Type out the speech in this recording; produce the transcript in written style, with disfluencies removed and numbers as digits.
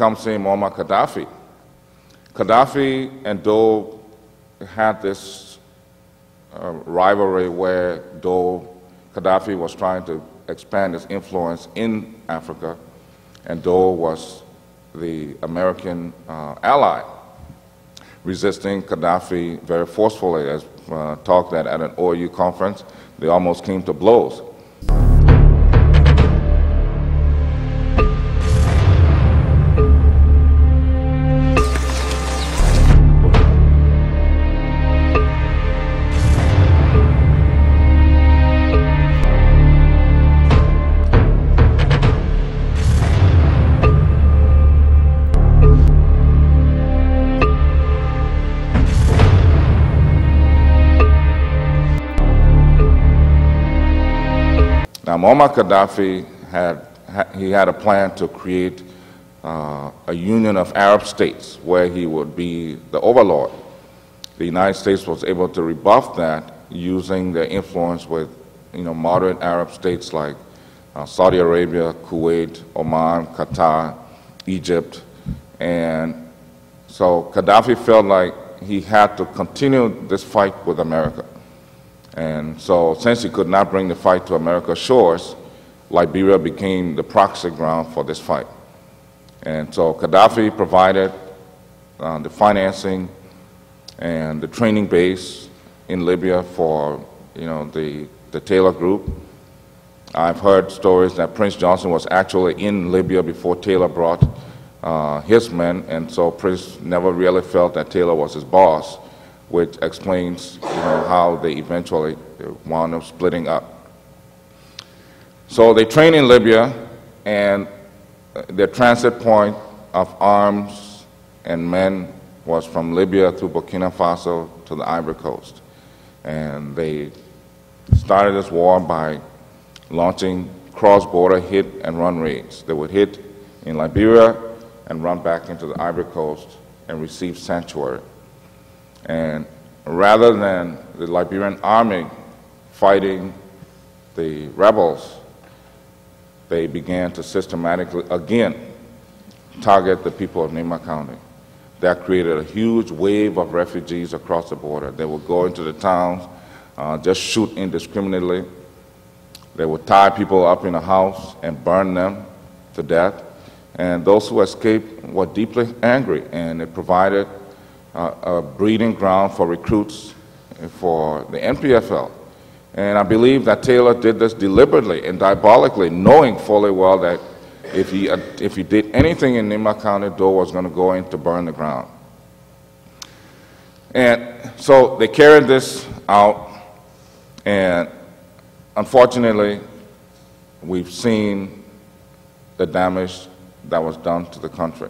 comes in Muammar Gaddafi. Gaddafi and Dole had this rivalry where Gaddafi was trying to expand his influence in Africa, and Dole was the American ally, resisting Gaddafi very forcefully. As talked at an OAU conference, they almost came to blows. Now, Muammar Gaddafi had a plan to create a union of Arab states where he would be the overlord. The United States was able to rebuff that using their influence with, moderate Arab states like Saudi Arabia, Kuwait, Oman, Qatar, Egypt, and so Gaddafi felt like he had to continue this fight with America. And so, since he could not bring the fight to America's shores, Liberia became the proxy ground for this fight. And so Gaddafi provided the financing and the training base in Libya for, the Taylor Group. I've heard stories that Prince Johnson was actually in Libya before Taylor brought his men, and so Prince never really felt that Taylor was his boss, which explains how they eventually wound up splitting up. So they trained in Libya, and their transit point of arms and men was from Libya through Burkina Faso to the Ivory Coast. And they started this war by launching cross-border hit and run raids. They would hit in Liberia and run back into the Ivory Coast and receive sanctuary. And rather than the Liberian army fighting the rebels, they began to systematically, again, target the people of Nema County. That created a huge wave of refugees across the border. They would go into the towns, just shoot indiscriminately. They would tie people up in a house and burn them to death. And those who escaped were deeply angry, and it provided a breeding ground for recruits for the NPFL. And I believe that Taylor did this deliberately and diabolically, knowing fully well that if he did anything in Nema County, Dole was going to go in to burn the ground. And so they carried this out, and unfortunately, we've seen the damage that was done to the country.